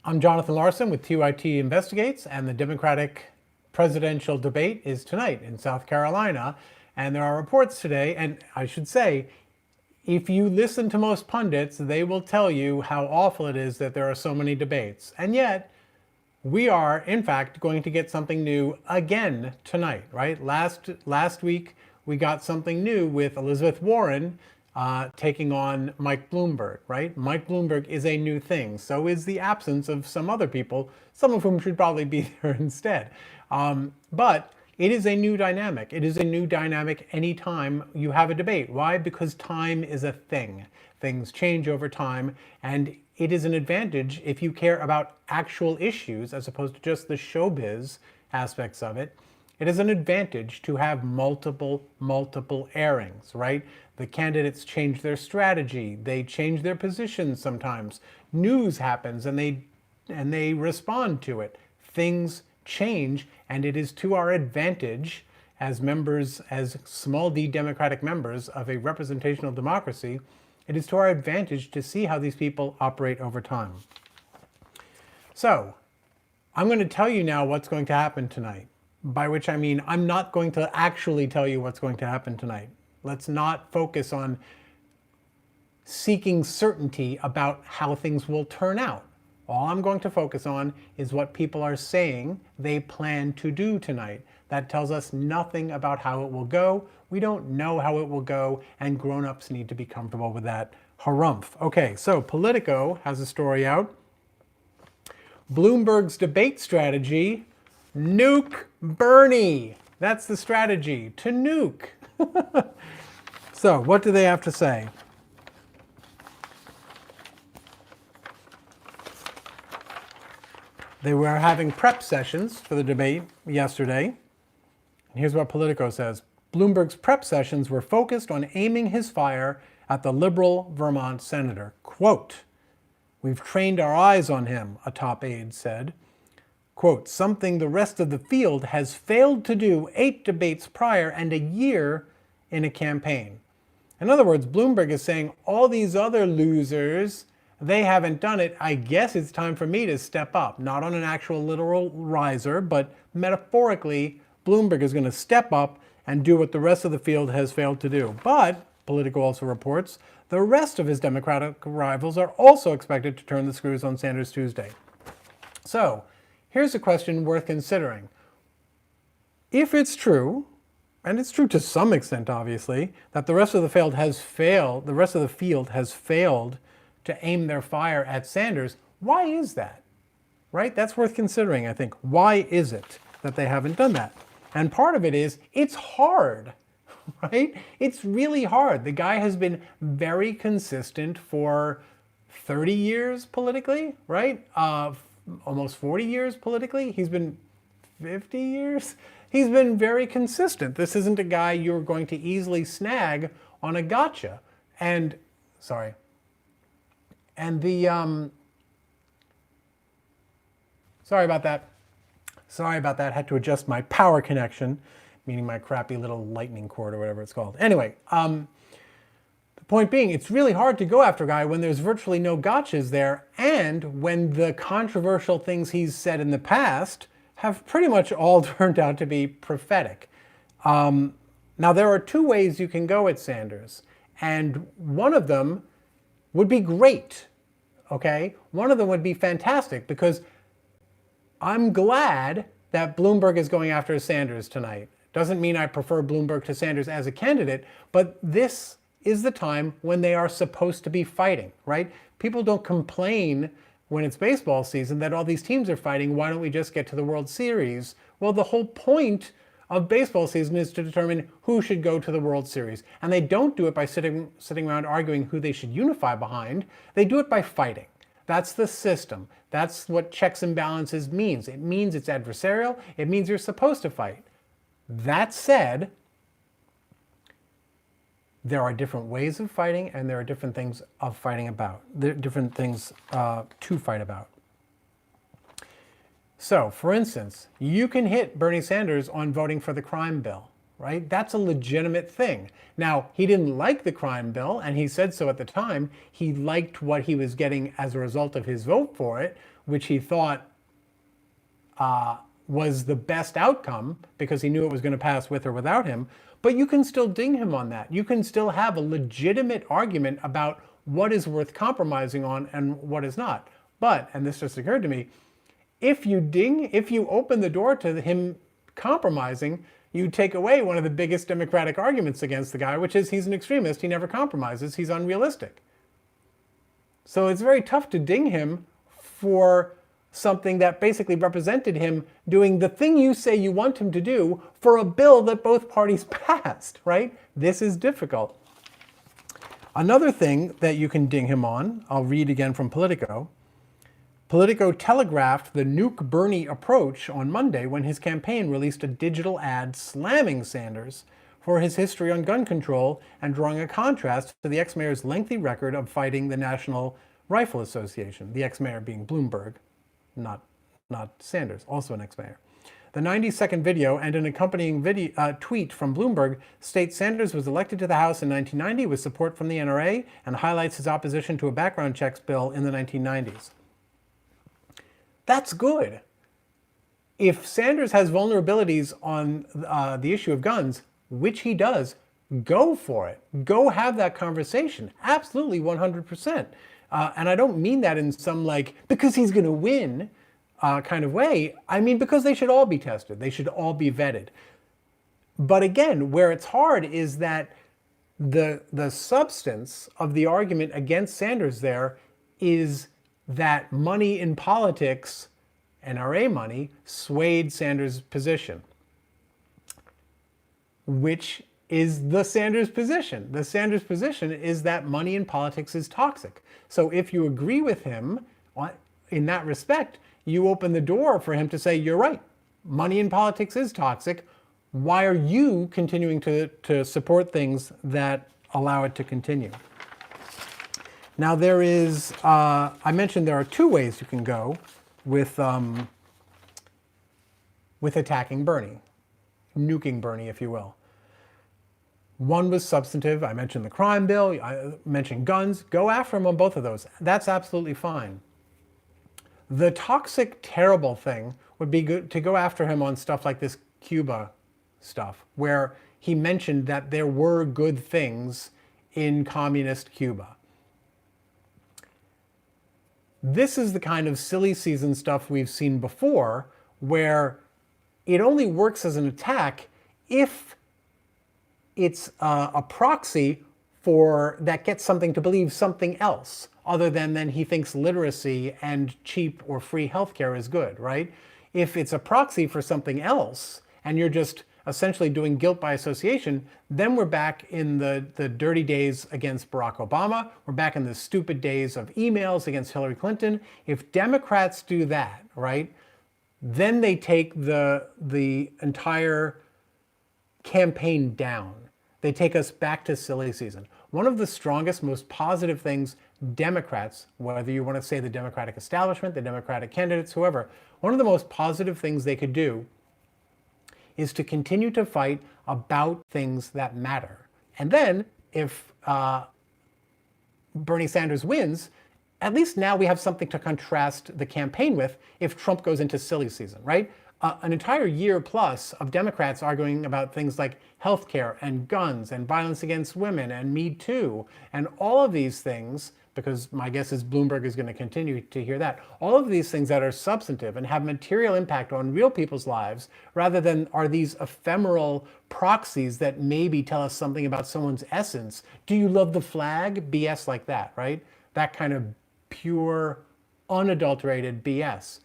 I'm Jonathan Larson with TYTI Investigates, and the Democratic presidential debate is tonight in South Carolina. And there are reports today, and I should say, if you listen to most pundits, they will tell you how awful it is that there are so many debates. And yet, we are, in fact, going to get something new again tonight, right? Last week, we got something new with Elizabeth Warren taking on Mike Bloomberg, right? Mike Bloomberg is a new thing. So is the absence of some other people, some of whom should probably be there instead. But it is a new dynamic. It is a new dynamic anytime you have a debate. Why? Because time is a thing. Things change over time, and it is an advantage if you care about actual issues as opposed to just the showbiz aspects of it. It is an advantage to have multiple airings, right? The candidates change their strategy. They change their positions sometimes. News happens and they respond to it. Things change, and it is to our advantage as members, as small d Democratic members of a representational democracy, it is to our advantage to see how these people operate over time. So, I'm going to tell you now what's going to happen tonight. By which I mean, I'm not going to actually tell you what's going to happen tonight. Let's not focus on seeking certainty about how things will turn out. All I'm going to focus on is what people are saying they plan to do tonight. That tells us nothing about how it will go. We don't know how it will go, and grown-ups need to be comfortable with that harumph. Okay, so Politico has a story out. Bloomberg's debate strategy, nuke Bernie. That's the strategy, to nuke. So, what do they have to say? They were having prep sessions for the debate yesterday. And here's what Politico says. Bloomberg's prep sessions were focused on aiming his fire at the liberal Vermont senator. Quote, "We've trained our eyes on him," a top aide said. Quote, "Something the rest of the field has failed to do 8 debates prior and a year in a campaign." In other words, Bloomberg is saying all these other losers, they haven't done it. I guess it's time for me to step up. Not on an actual literal riser, but metaphorically, Bloomberg is going to step up and do what the rest of the field has failed to do. But, Politico also reports, the rest of his Democratic rivals are also expected to turn the screws on Sanders Tuesday. So, here's a question worth considering. If it's true, and it's true to some extent, obviously, that the rest of the field has failed to aim their fire at Sanders, why is that? Right? That's worth considering, I think. Why is it that they haven't done that? And part of it is, it's hard, right? It's really hard. The guy has been very consistent for 30 years politically, right? Almost 40 years politically. He's been 50 years? He's been very consistent. This isn't a guy you're going to easily snag on a gotcha. And, sorry. And the, sorry about that. Had to adjust my power connection, meaning my crappy little lightning cord or whatever it's called. Anyway, the point being, it's really hard to go after a guy when there's virtually no gotchas there, and when the controversial things he's said in the past have pretty much all turned out to be prophetic. Now, there are 2 ways you can go at Sanders, and one of them would be great, okay? One of them would be fantastic, because I'm glad that Bloomberg is going after Sanders tonight. Doesn't mean I prefer Bloomberg to Sanders as a candidate, but this is the time when they are supposed to be fighting, right? People don't complain when it's baseball season that all these teams are fighting. Why don't we just get to the World Series? Well, the whole point of baseball season is to determine who should go to the World Series. And they don't do it by sitting around arguing who they should unify behind. They do it by fighting. That's the system. That's what checks and balances means. It means it's adversarial. It means you're supposed to fight. That said, there are different ways of fighting, and there are different things of fighting about. There are different things to fight about. So, for instance, you can hit Bernie Sanders on voting for the crime bill, right? That's a legitimate thing. Now, he didn't like the crime bill, and he said so at the time. He liked what he was getting as a result of his vote for it, which he thought was the best outcome because he knew it was going to pass with or without him. But you can still ding him on that. You can still have a legitimate argument about what is worth compromising on and what is not. But, and this just occurred to me, if you open the door to him compromising, you take away one of the biggest Democratic arguments against the guy, which is he's an extremist, he never compromises, he's unrealistic. So it's very tough to ding him for something that basically represented him doing the thing you say you want him to do for a bill that both parties passed, right? This is difficult. Another thing that you can ding him on, I'll read again from Politico. Politico telegraphed the nuke Bernie approach on Monday when his campaign released a digital ad slamming Sanders for his history on gun control and drawing a contrast to the ex-mayor's lengthy record of fighting the National Rifle Association, the ex-mayor being Bloomberg, not Sanders, also an ex-mayor. The 90-second video and an accompanying tweet from Bloomberg states Sanders was elected to the House in 1990 with support from the NRA and highlights his opposition to a background checks bill in the 1990s. That's good. If Sanders has vulnerabilities on the issue of guns, which he does, go for it. Go have that conversation. Absolutely, 100%. And I don't mean that in some because he's going to win kind of way. I mean, because they should all be tested. They should all be vetted. But again, where it's hard is that the substance of the argument against Sanders there is that money in politics, NRA money, swayed Sanders' position, which is the Sanders position. The Sanders position is that money in politics is toxic. So if you agree with him in that respect, you open the door for him to say, you're right, money in politics is toxic. Why are you continuing to support things that allow it to continue? Now there is, I mentioned there are two ways you can go with attacking Bernie, nuking Bernie, if you will. One was substantive. I mentioned the crime bill. I mentioned guns. Go after him on both of those. That's absolutely fine. The toxic, terrible thing would be good to go after him on stuff like this Cuba stuff, where he mentioned that there were good things in communist Cuba. This is the kind of silly season stuff we've seen before, where it only works as an attack if it's a proxy for that gets something to believe something else other than he thinks literacy and cheap or free healthcare is good, right? If it's a proxy for something else and you're just essentially doing guilt by association, then we're back in the dirty days against Barack Obama. We're back in the stupid days of emails against Hillary Clinton. If Democrats do that, right, then they take the entire campaign down. They take us back to silly season. One of the strongest, most positive things Democrats, whether you want to say the Democratic establishment, the Democratic candidates, whoever, one of the most positive things they could do is to continue to fight about things that matter. And then if Bernie Sanders wins, at least now we have something to contrast the campaign with if Trump goes into silly season, right? An entire year plus of Democrats arguing about things like healthcare and guns and violence against women and Me Too and all of these things, because my guess is Bloomberg is going to continue to hear that, all of these things that are substantive and have material impact on real people's lives rather than are these ephemeral proxies that maybe tell us something about someone's essence. Do you love the flag? BS like that, right? That kind of pure, unadulterated BS.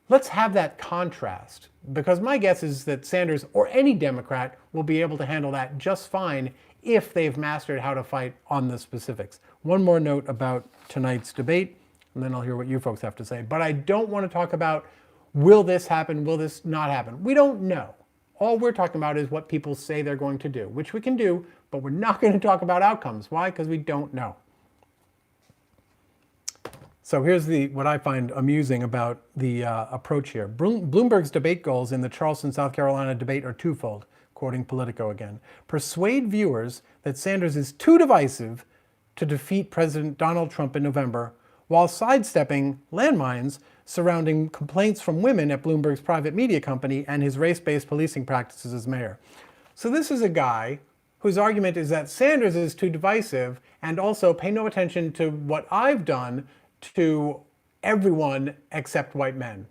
Let's have that contrast, because my guess is that Sanders or any Democrat will be able to handle that just fine if they've mastered how to fight on the specifics. One more note about tonight's debate, and then I'll hear what you folks have to say. But I don't want to talk about, will this happen, will this not happen? We don't know. All we're talking about is what people say they're going to do, which we can do, but we're not going to talk about outcomes. Why? Because we don't know. So here's what I find amusing about the approach here. Bloomberg's debate goals in the Charleston, South Carolina debate are twofold. quoting Politico again, persuade viewers that Sanders is too divisive to defeat President Donald Trump in November, while sidestepping landmines surrounding complaints from women at Bloomberg's private media company and his race-based policing practices as mayor. So this is a guy whose argument is that Sanders is too divisive, and also pay no attention to what I've done to everyone except white men.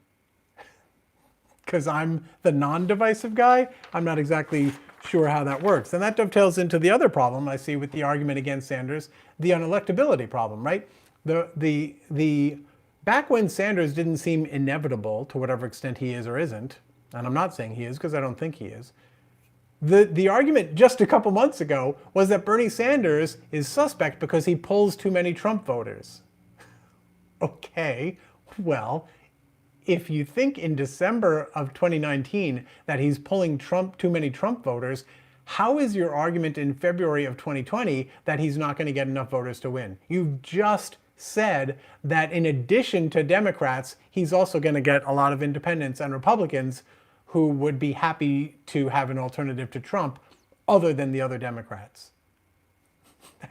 Because I'm the non-divisive guy, I'm not exactly sure how that works. And that dovetails into the other problem I see with the argument against Sanders, the unelectability problem, right? The back when Sanders didn't seem inevitable to whatever extent he is or isn't, and I'm not saying he is because I don't think he is, the argument just a couple months ago was that Bernie Sanders is suspect because he pulls too many Trump voters. Okay, well, if you think in December of 2019 that he's pulling too many Trump voters, how is your argument in February of 2020 that he's not going to get enough voters to win? You've just said that in addition to Democrats, he's also going to get a lot of independents and Republicans who would be happy to have an alternative to Trump other than the other Democrats.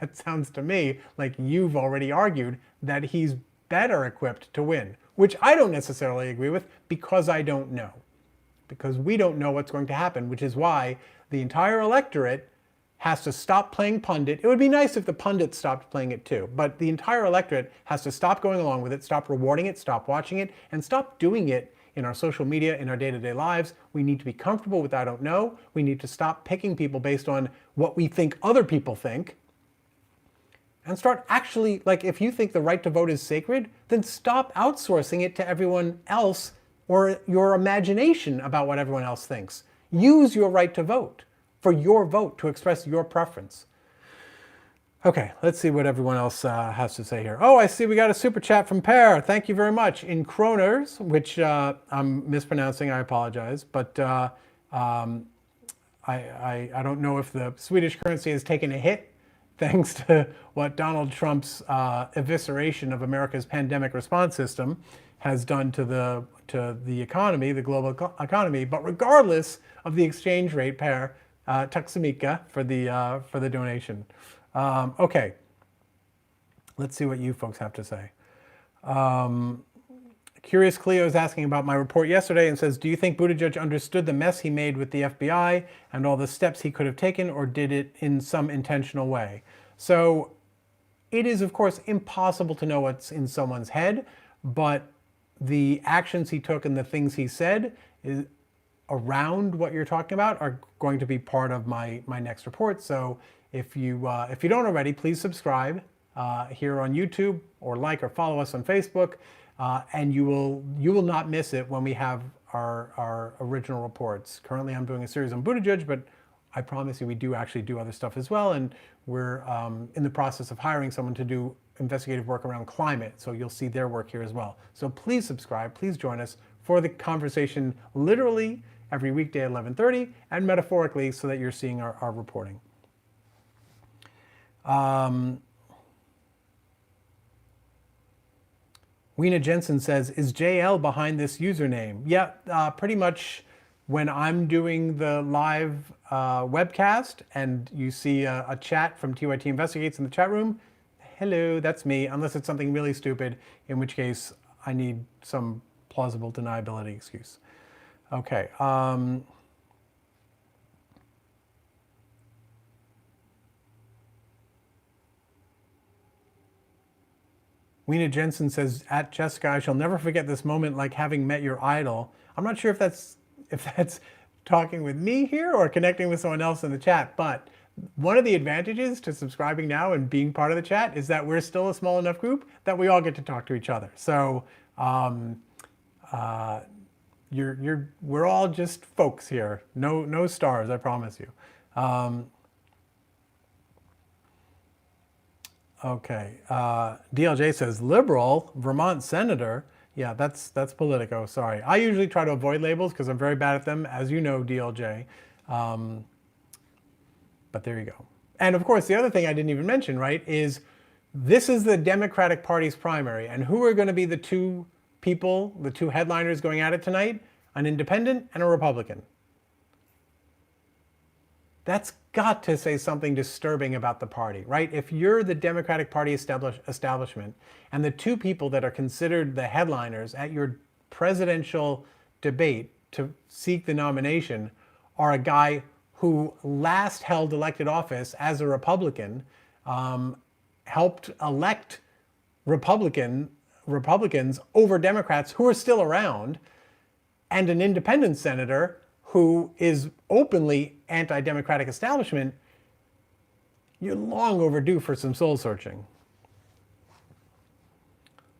That sounds to me like you've already argued that he's better equipped to win, which I don't necessarily agree with because I don't know. Because we don't know what's going to happen, which is why the entire electorate has to stop playing pundit. It would be nice if the pundits stopped playing it too, but the entire electorate has to stop going along with it, stop rewarding it, stop watching it, and stop doing it in our social media, in our day-to-day lives. We need to be comfortable with I don't know. We need to stop picking people based on what we think other people think, and start actually, like, if you think the right to vote is sacred, then stop outsourcing it to everyone else or your imagination about what everyone else thinks. Use your right to vote for your vote to express your preference. Okay, let's see what everyone else has to say here. Oh, I see we got a super chat from Per. Thank you very much. In kroners, which I'm mispronouncing, I apologize, but I don't know if the Swedish currency has taken a hit thanks to what Donald Trump's evisceration of America's pandemic response system has done to the economy, the global economy. But regardless of the exchange rate, Per, tack så mycket for the donation. Okay, let's see what you folks have to say. Curious Cleo is asking about my report yesterday and says, do you think Buttigieg understood the mess he made with the FBI and all the steps he could have taken, or did it in some intentional way? So it is, of course, impossible to know what's in someone's head, but the actions he took and the things he said around what you're talking about are going to be part of my next report. So if you don't already, please subscribe here on YouTube, or like or follow us on Facebook. And you will not miss it when we have our original reports. Currently, I'm doing a series on Buttigieg, but I promise you we do actually do other stuff as well. And we're in the process of hiring someone to do investigative work around climate. So you'll see their work here as well. So please subscribe, please join us for the conversation literally every weekday at 11:30 and metaphorically so that you're seeing our reporting. Weena Jensen says, is JL behind this username? Yeah, pretty much when I'm doing the live webcast and you see a chat from TYT Investigates in the chat room, hello, that's me, unless it's something really stupid, in which case I need some plausible deniability excuse. Okay. Weena Jensen says, at Jessica, I shall never forget this moment like having met your idol. I'm not sure if that's talking with me here or connecting with someone else in the chat, but one of the advantages to subscribing now and being part of the chat is that we're still a small enough group that we all get to talk to each other. So we're all just folks here. No stars, I promise you. Okay, DLJ says, liberal, Vermont senator. Yeah, that's Politico, sorry. I usually try to avoid labels because I'm very bad at them, as you know, DLJ. But there you go. And of course, the other thing I didn't even mention, right, is this is the Democratic Party's primary. And who are going to be the two people, the two headliners going at it tonight? An independent and a Republican. that's got to say something disturbing about the party, right? If you're the Democratic Party establishment and the two people that are considered the headliners at your presidential debate to seek the nomination are a guy who last held elected office as a Republican, helped elect Republicans over Democrats who are still around, and an independent senator who is openly anti-democratic establishment, you're long overdue for some soul searching.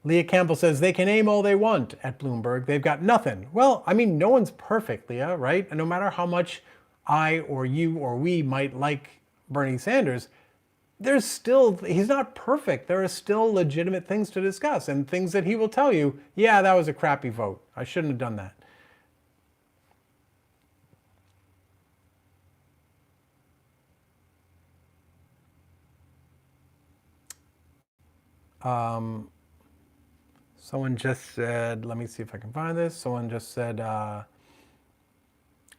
Leah Campbell says they can aim all they want at Bloomberg. They've got nothing. Well, I mean, no one's perfect, Leah, right? And no matter how much I or you or we might like Bernie Sanders, he's not perfect. There are still legitimate things to discuss and things that he will tell you, yeah, that was a crappy vote. I shouldn't have done that. Someone just said, let me see if I can find this. Someone just said,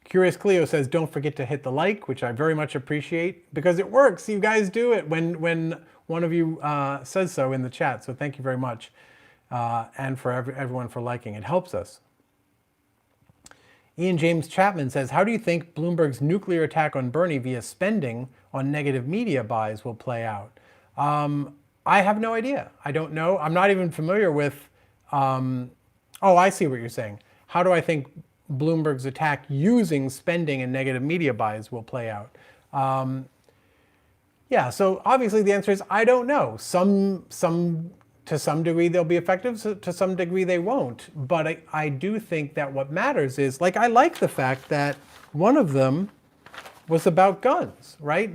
Curious Cleo says, don't forget to hit the like, which I very much appreciate because it works. You guys do it when one of you says so in the chat. So thank you very much. And for everyone for liking. It helps us. Ian James Chapman says, how do you think Bloomberg's nuclear attack on Bernie via spending on negative media buys will play out? I have no idea. I don't know. I'm not even familiar with, oh, I see what you're saying. How do I think Bloomberg's attack using spending and negative media buys will play out? Yeah, so obviously the answer is I don't know. To some degree they'll be effective, to some degree they won't. But I do think that what matters is, like, I like the fact that one of them was about guns, right?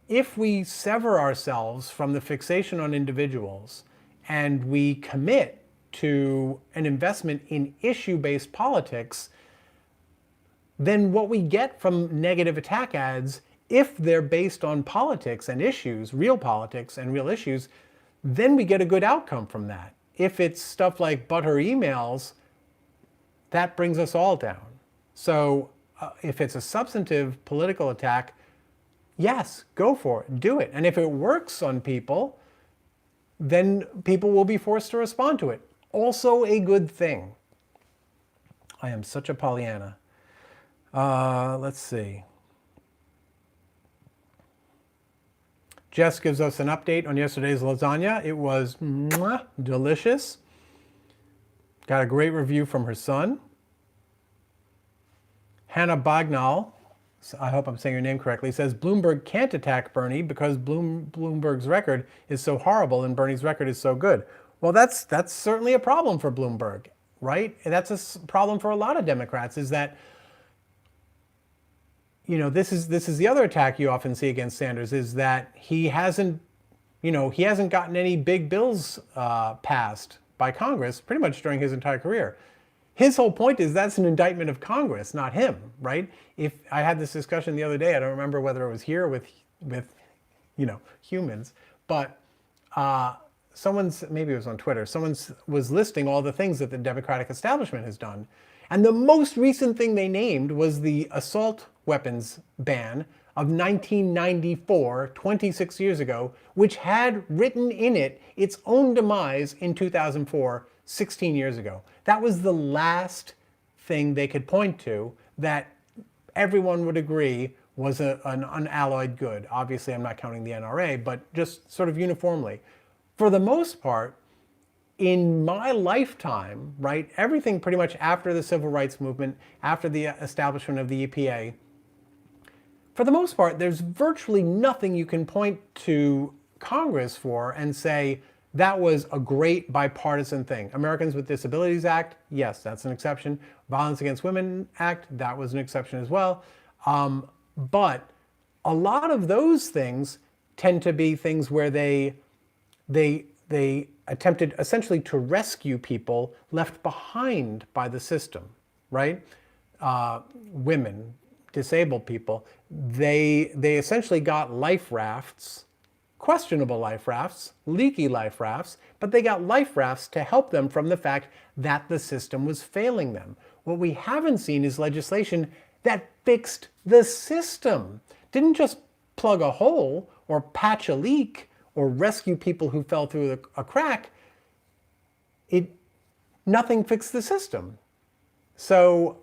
If we sever ourselves from the fixation on individuals and we commit to an investment in issue-based politics, then what we get from negative attack ads, if they're based on politics and issues, real politics and real issues, then we get a good outcome from that. If it's stuff like butter emails, that brings us all down. So if it's a substantive political attack, yes, go for it, do it. And if it works on people, then people will be forced to respond to it. Also a good thing. I am such a Pollyanna. Let's see. Jess gives us an update on yesterday's lasagna. It was delicious. Got a great review from her son. Hannah Bagnall, I hope I'm saying your name correctly, says Bloomberg can't attack Bernie because Bloomberg's record is so horrible and Bernie's record is so good. Well, that's certainly a problem for Bloomberg, right? And that's a problem for a lot of Democrats, is that, you know, this is the other attack you often see against Sanders, is that he hasn't gotten any big bills passed by Congress pretty much during his entire career. His whole point is that's an indictment of Congress, not him, right? If I had this discussion the other day, I don't remember whether it was here with humans, but maybe it was on Twitter, someone was listing all the things that the Democratic establishment has done. And the most recent thing they named was the assault weapons ban of 1994, 26 years ago, which had written in it its own demise in 2004, 16 years ago. That was the last thing they could point to that everyone would agree was an unalloyed good. Obviously, I'm not counting the NRA, but just sort of uniformly. For the most part, in my lifetime, right, everything pretty much after the Civil Rights Movement, after the establishment of the EPA, for the most part, there's virtually nothing you can point to Congress for and say, that was a great bipartisan thing. Americans with Disabilities Act, yes, that's an exception. Violence Against Women Act, that was an exception as well. But a lot of those things tend to be things where they attempted essentially to rescue people left behind by the system, right? Women, disabled people, they essentially got life rafts, questionable life rafts, leaky life rafts, but they got life rafts to help them from the fact that the system was failing them. What we haven't seen is legislation that fixed the system. Didn't just plug a hole or patch a leak or rescue people who fell through a crack. Nothing fixed the system. So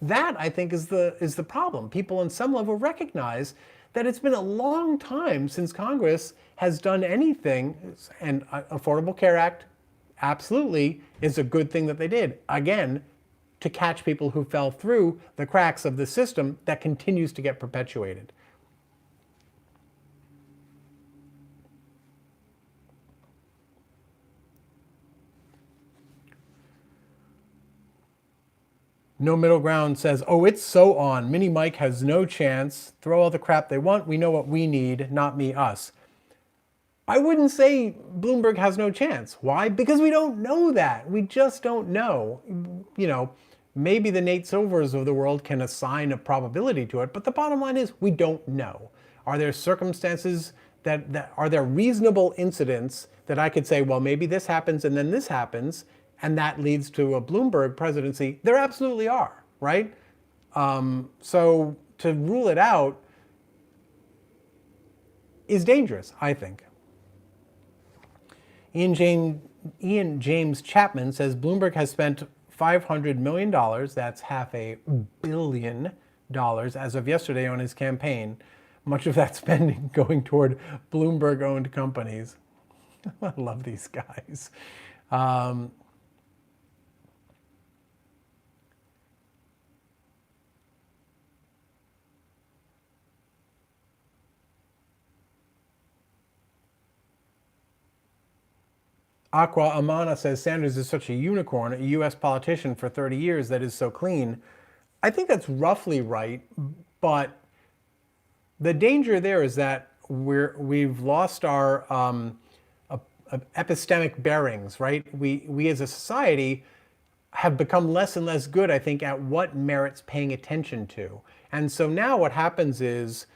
that, I think, is the problem. People on some level recognize that it's been a long time since Congress has done anything, and Affordable Care Act absolutely is a good thing that they did. Again, to catch people who fell through the cracks of the system that continues to get perpetuated. No Middle Ground says, oh, it's so on. Mini Mike has no chance. Throw all the crap they want. We know what we need, not me, us. I wouldn't say Bloomberg has no chance. Why? Because we don't know that. We just don't know. You know, maybe the Nate Silvers of the world can assign a probability to it, but the bottom line is we don't know. Are there circumstances are there reasonable incidents that I could say, well, maybe this happens and then this happens, and that leads to a Bloomberg presidency? There absolutely are, right? So to rule it out is dangerous, I think. Ian James Chapman says Bloomberg has spent $500 million, that's $500 million, as of yesterday on his campaign. Much of that spending going toward Bloomberg-owned companies. I love these guys. Aqua Amana says Sanders is such a unicorn, a U.S. politician for 30 years that is so clean. I think that's roughly right, but the danger there is that we've lost our epistemic bearings, right? We as a society have become less and less good, I think, at what merits paying attention to. And so now what happens is,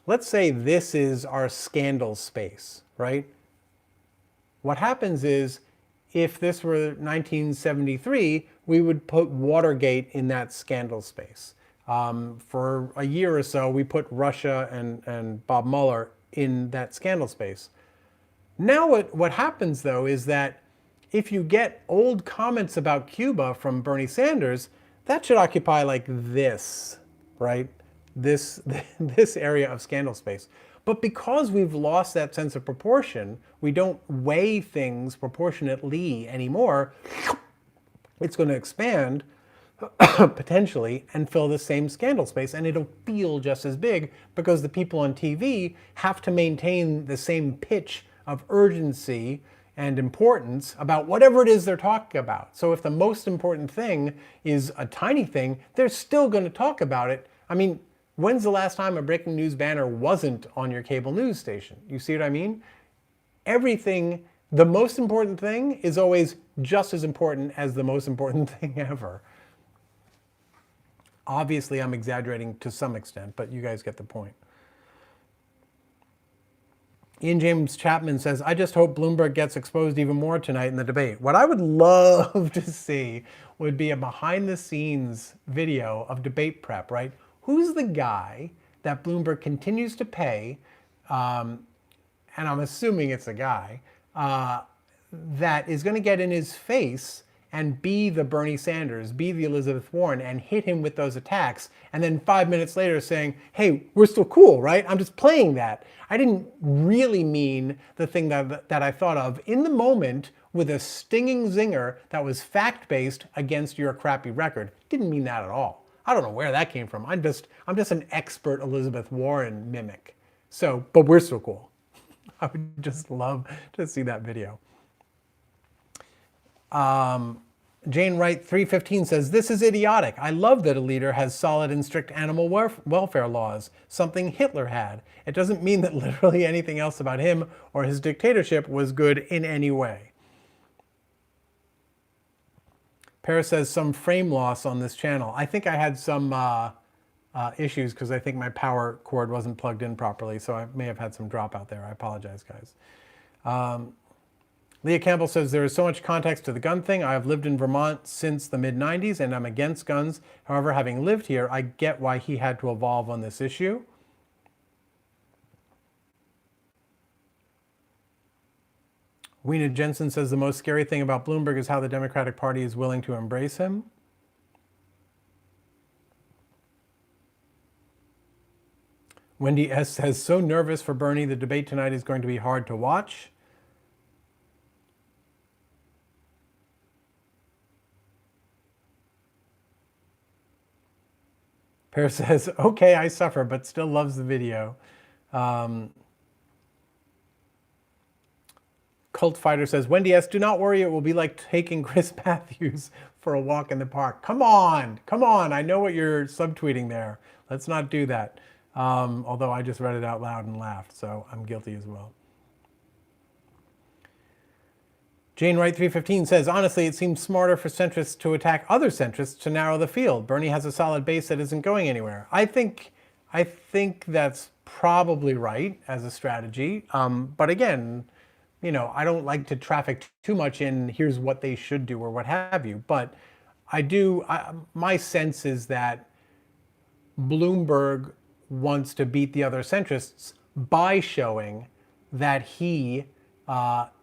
let's say this is our scandal space, right? What happens is, if this were 1973, we would put Watergate in that scandal space. For a year or so, we put Russia and Bob Mueller in that scandal space. Now what happens, though, is that if you get old comments about Cuba from Bernie Sanders, that should occupy like this, right? This area of scandal space. But because we've lost that sense of proportion, we don't weigh things proportionately anymore, it's going to expand potentially and fill the same scandal space, and it'll feel just as big because the people on TV have to maintain the same pitch of urgency and importance about whatever it is they're talking about. So if the most important thing is a tiny thing, they're still going to talk about it. I mean, when's the last time a breaking news banner wasn't on your cable news station? You see what I mean? Everything, the most important thing is always just as important as the most important thing ever. Obviously, I'm exaggerating to some extent, but you guys get the point. Ian James Chapman says, I just hope Bloomberg gets exposed even more tonight in the debate. What I would love to see would be a behind-the-scenes video of debate prep, right? Who's the guy that Bloomberg continues to pay, and I'm assuming it's a guy, that is going to get in his face and be the Bernie Sanders, be the Elizabeth Warren, and hit him with those attacks, and then 5 minutes later saying, hey, we're still cool, right? I'm just playing that. I didn't really mean the thing that I thought of in the moment with a stinging zinger that was fact-based against your crappy record. Didn't mean that at all. I don't know where that came from. I'm just an expert Elizabeth Warren mimic. So, but we're still cool. I would just love to see that video. Jane Wright 315 says, this is idiotic. I love that a leader has solid and strict animal welfare laws, something Hitler had. It doesn't mean that literally anything else about him or his dictatorship was good in any way. Paris says some frame loss on this channel. I think I had some issues because I think my power cord wasn't plugged in properly, so I may have had some drop out there. I apologize, guys. Leah Campbell says, there is so much context to the gun thing. I have lived in Vermont since the mid-90s and I'm against guns. However, having lived here, I get why he had to evolve on this issue. Weena Jensen says, the most scary thing about Bloomberg is how the Democratic Party is willing to embrace him. Wendy S. says, so nervous for Bernie. The debate tonight is going to be hard to watch. Pear says, okay, I suffer, but still loves the video. Cult Fighter says, Wendy S., do not worry, it will be like taking Chris Matthews for a walk in the park. Come on, I know what you're subtweeting there. Let's not do that. Although I just read it out loud and laughed, so I'm guilty as well. Jane Wright 315 says, honestly, it seems smarter for centrists to attack other centrists to narrow the field. Bernie has a solid base that isn't going anywhere. I think that's probably right as a strategy. But again, I don't like to traffic too much in here's what they should do or what have you. But my sense is that Bloomberg wants to beat the other centrists by showing that he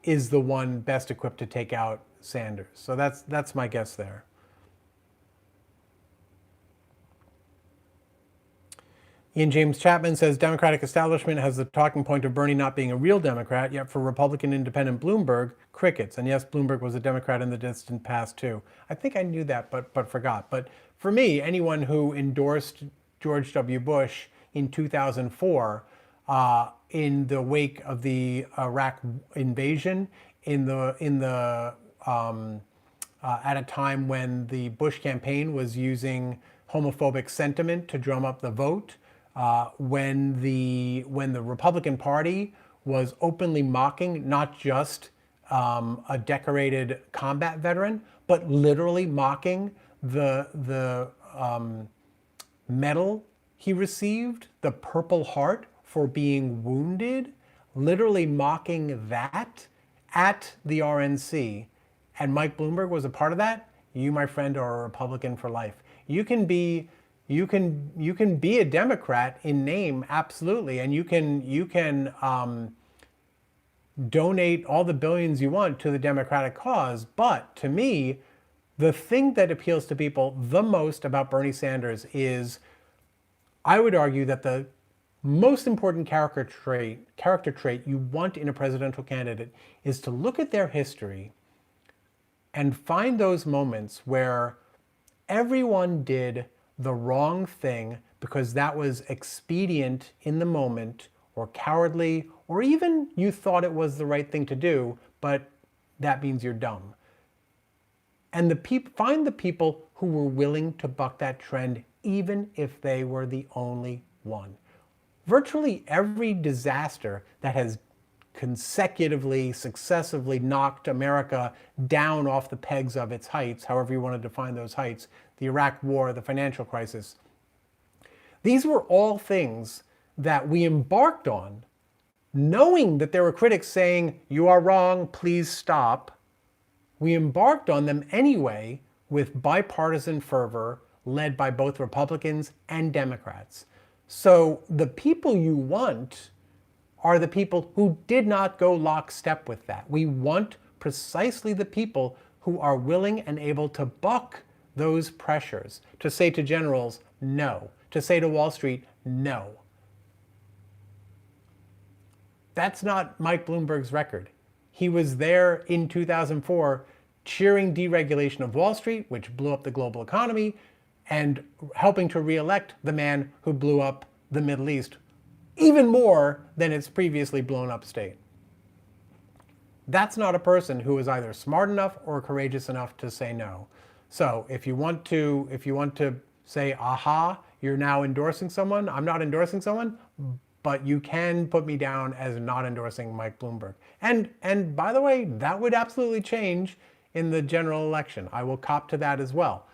is the one best equipped to take out Sanders. So that's my guess there. Ian James Chapman says, Democratic establishment has the talking point of Bernie not being a real Democrat, yet for Republican independent Bloomberg, crickets. And yes, Bloomberg was a Democrat in the distant past too. I think I knew that, but forgot. But for me, anyone who endorsed George W. Bush in 2004, in the wake of the Iraq invasion, at a time when the Bush campaign was using homophobic sentiment to drum up the vote, when the Republican Party was openly mocking not just a decorated combat veteran, but literally mocking the medal he received, the Purple Heart, for being wounded, literally mocking that at the RNC. And Mike Bloomberg was a part of that. You, my friend, are a Republican for life. You can be a Democrat in name, absolutely, and you can donate all the billions you want to the Democratic cause. But to me, the thing that appeals to people the most about Bernie Sanders is, I would argue that the most important character trait you want in a presidential candidate is to look at their history and find those moments where everyone did the wrong thing because that was expedient in the moment, or cowardly, or even you thought it was the right thing to do, but that means you're dumb. And find the people who were willing to buck that trend, even if they were the only one. Virtually every disaster that has successively knocked America down off the pegs of its heights, however you want to define those heights, the Iraq War, the financial crisis, these were all things that we embarked on, knowing that there were critics saying, you are wrong, please stop. We embarked on them anyway with bipartisan fervor, led by both Republicans and Democrats. So the people you want are the people who did not go lockstep with that. We want precisely the people who are willing and able to buck those pressures, to say to generals, no, to say to Wall Street, no. That's not Mike Bloomberg's record. He was there in 2004 cheering deregulation of Wall Street, which blew up the global economy, and helping to re-elect the man who blew up the Middle East even more than its previously blown up state. That's not a person who is either smart enough or courageous enough to say no. So if you want to say, aha, you're now endorsing someone, I'm not endorsing someone, but you can put me down as not endorsing Mike Bloomberg. And by the way, that would absolutely change in the general election. I will cop to that as well.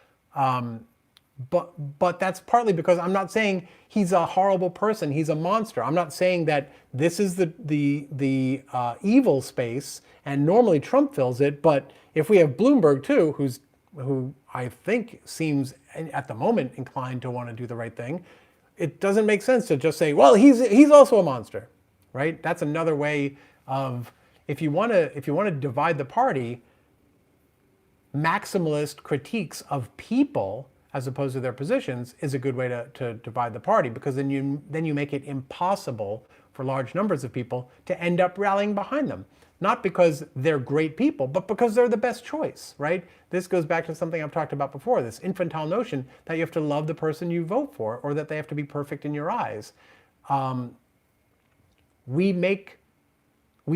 But that's partly because I'm not saying he's a horrible person. He's a monster. I'm not saying that this is the evil space, and normally Trump fills it. But if we have Bloomberg too, who I think seems at the moment inclined to want to do the right thing, it doesn't make sense to just say, well, he's also a monster, right? That's another way of, if you want to divide the party, maximalist critiques of people as opposed to their positions is a good way to divide the party, because then you make it impossible for large numbers of people to end up rallying behind them. Not because they're great people, but because they're the best choice, right? This goes back to something I've talked about before, this infantile notion that you have to love the person you vote for, or that they have to be perfect in your eyes. We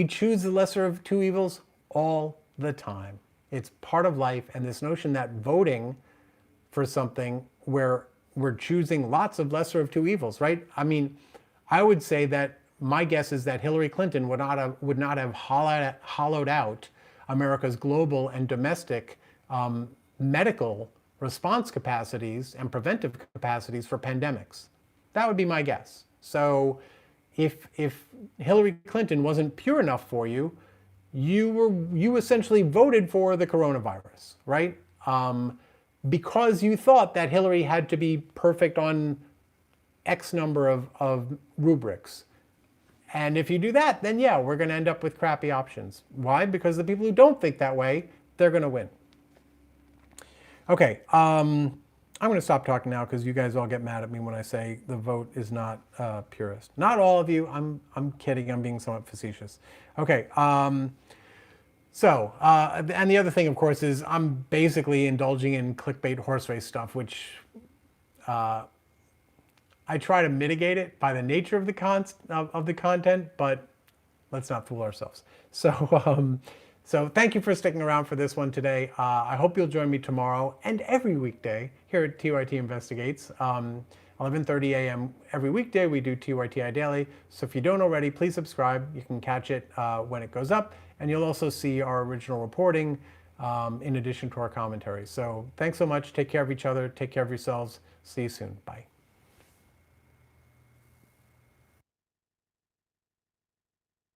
choose the lesser of two evils all the time. It's part of life, and this notion that voting for something where we're choosing lots of lesser of two evils, right? I mean, I would say that my guess is that Hillary Clinton would not have hollowed out America's global and domestic medical response capacities and preventive capacities for pandemics. That would be my guess. So if Hillary Clinton wasn't pure enough for you, you essentially voted for the coronavirus, right? Because you thought that Hillary had to be perfect on X number of rubrics. And if you do that, then yeah, we're going to end up with crappy options. Why? Because the people who don't think that way, they're going to win. Okay, I'm going to stop talking now because you guys all get mad at me when I say the vote is not purist. Not all of you. I'm kidding. I'm being somewhat facetious. Okay. And the other thing, of course, is I'm basically indulging in clickbait horse race stuff, which I try to mitigate it by the nature of the content, but let's not fool ourselves. So thank you for sticking around for this one today. I hope you'll join me tomorrow and every weekday here at TYT Investigates. 11:30 a.m. every weekday, we do TYTI Daily. So if you don't already, please subscribe. You can catch it when it goes up. And you'll also see our original reporting in addition to our commentary. So thanks so much. Take care of each other. Take care of yourselves. See you soon. Bye.